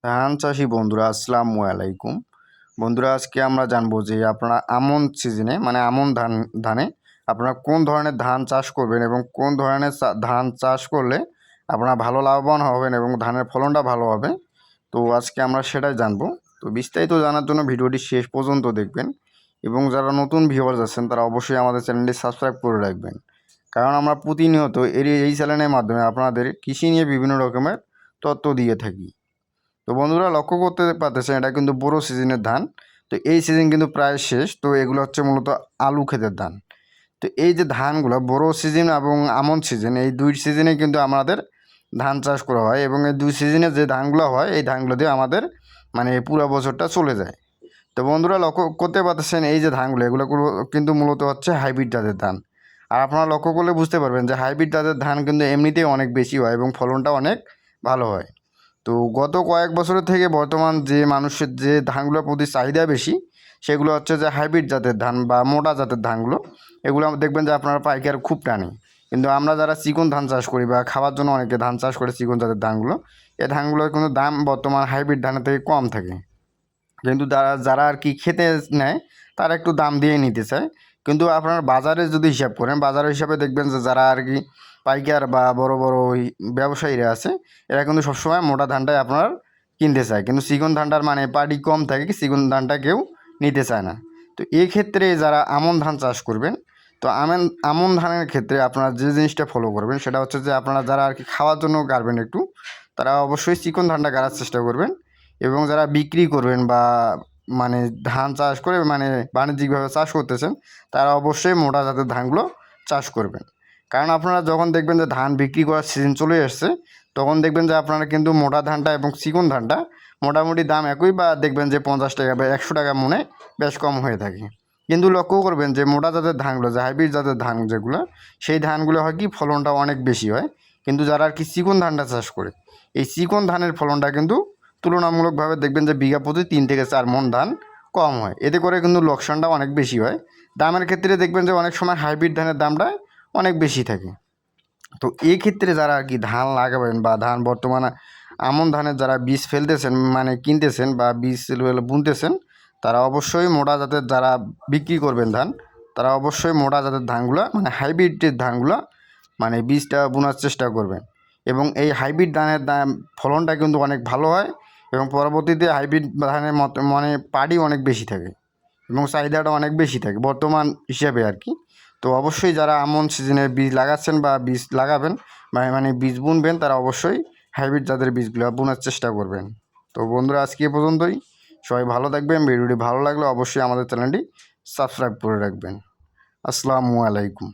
ধান চাষি বন্ধুরা আসসালামু আলাইকুম। বন্ধুরা আজকে আমরা জানবো যে আপনারা আমন সিজনে মানে আমন ধানে আপনারা কোন ধরনের ধান চাষ করবেন এবং কোন ধরনের ধান চাষ করলে আপনারা ভালো লাভবান হবেন এবং ধানের ফলনটা ভালো হবে। তো আজকে আমরা সেটাই জানবো। তো বিস্তারিত জানার জন্য ভিডিওটি শেষ পর্যন্ত দেখবেন এবং যারা নতুন ভিউয়ার্স আছেন তারা অবশ্যই আমাদের চ্যানেলটি সাবস্ক্রাইব করে রাখবেন, কারণ আমরা প্রতিনিয়ত এই চ্যানেলের মাধ্যমে আপনাদের কৃষি নিয়ে বিভিন্ন রকমের তথ্য দিয়ে থাকি। তো বন্ধুরা লক্ষ্য করতে পারতেছেন এটা কিন্তু বড়ো সিজনের ধান। তো এই সিজন কিন্তু প্রায় শেষ। তো এগুলো হচ্ছে মূলত আলু ক্ষেতের ধান। তো এই যে ধানগুলো বড়ো সিজন এবং আমন সিজন, এই দুই সিজনে কিন্তু আমাদের ধান চাষ করা হয় এবং এই দুই সিজনে যে ধানগুলো হয় এই ধানগুলো দিয়ে আমাদের মানে পুরো বছরটা চলে যায়। তো বন্ধুরা লক্ষ্য করতে পারতেছেন এই যে ধানগুলো এগুলো কিন্তু মূলত হচ্ছে হাইব্রিড জাতের ধান। আর আপনারা লক্ষ্য করলে বুঝতে পারবেন যে হাইব্রিড জাতের ধান কিন্তু এমনিতেই অনেক বেশি হয় এবং ফলনটা অনেক ভালো হয়। তো গত কয়েক বছরের থেকে বর্তমান যে মানুষের যে ধানগুলোর প্রতি চাহিদা বেশি সেগুলো হচ্ছে যে হাইব্রিড জাতের ধান বা মোটা জাতের ধানগুলো। এগুলো দেখবেন যে আপনারা পাইকার খুব টানে, কিন্তু আমরা যারা চিকন ধান চাষ করি বা খাওয়ার জন্য অনেকে ধান চাষ করে চিকন জাতের ধানগুলো, এই ধানগুলোর কিন্তু দাম বর্তমান হাইব্রিড ধানের থেকে কম থাকে। কিন্তু যারা যারা আর কি খেতে নেয় তারা একটু দাম দিয়ে নিতে চায়। কিন্তু আপনার বাজারে যদি হিসাব করেন, বাজারের হিসাবে দেখবেন যে যারা আর কি পাইকার বা বড় বড় ওই ব্যবসায়ীরা আছে, এরা কিন্তু সবসময় মোটা ধানটাই আপনার কিনতে চায়, কিন্তু চিকন ধানটার মানে পাটি কম থাকে, চিকন ধানটা কেউ নিতে চায় না। তো এই ক্ষেত্রে যারা আমন ধান চাষ করবেন, তো আমন ধানের ক্ষেত্রে আপনারা যে জিনিসটা ফলো করবেন সেটা হচ্ছে যে আপনারা যারা আর কি খাওয়ার জন্য গাড়বেন একটু, তারা অবশ্যই চিকন ধানটা গাড়ার চেষ্টা করবেন। এবং যারা বিক্রি করবেন বা মানে ধান চাষ করে মানে বাণিজ্যিকভাবে চাষ করতেছেন, তারা অবশ্যই মোটা জাতের ধানগুলো চাষ করবেন। কারণ আপনারা যখন দেখবেন যে ধান বিক্রি করার সিজন চলে আসছে, তখন দেখবেন যে আপনারা কিন্তু মোটা ধানটা এবং চিকন ধানটা মোটামুটি দাম একই, বা দেখবেন যে 50 টাকা বা 100 টাকা মনে বেশ কম হয়ে থাকে। কিন্তু লক্ষ্য করবেন যে মোটা জাতের ধানগুলো, যে হাইব্রিড জাতের ধান যেগুলো, সেই ধানগুলো হয় কি ফলনটা অনেক বেশি হয়। কিন্তু যারা আর কি চিকন ধানটা চাষ করে, এই চিকন ধানের ফলনটা কিন্তু তুলনামূলকভাবে দেখবেন যে বিঘা প্রতি 3 থেকে 4 মণ ধান কম হয়। এতে করে কিন্তু লোকসানটা অনেক বেশি হয়। দামের ক্ষেত্রে দেখবেন যে অনেক সময় হাইব্রিড ধানের দামটা অনেক বেশি থাকে। তো এই ক্ষেত্রে যারা আর কি ধান লাগাবেন বা ধান বর্তমানে আমন ধানের যারা বীজ ফেলতেছেন মানে কিনতেছেন বা বীজ বুনতেছেন, তারা অবশ্যই মোটা জাতের যারা বিক্রি করবেন ধান, তারা অবশ্যই মোটা জাতের ধানগুলো মানে হাইব্রিডের ধানগুলো মানে বীজটা বোনার চেষ্টা করবেন। এবং এই হাইব্রিড ধানের দাম ফলনটা কিন্তু অনেক ভালো হয় এবং পরবর্তীতে হাইব্রিড ধানের মতো মানে পাড়ি অনেক বেশি থাকে এবং চাহিদাটা অনেক বেশি থাকে বর্তমান হিসাবে আর কি। তো অবশ্যই যারা আমন সিজনে বীজ লাগাচ্ছেন বা বীজ লাগাবেন মানে বীজ বুনবেন, তারা অবশ্যই হাইব্রিড জাতের বীজগুলো বোনার চেষ্টা করবেন। তো বন্ধুরা আজকে এ পর্যন্তই। সবাই ভালো থাকবেন। ভিডিওটি ভালো লাগলে অবশ্যই আমাদের চ্যানেলটি সাবস্ক্রাইব করে রাখবেন। আসসালামু আলাইকুম।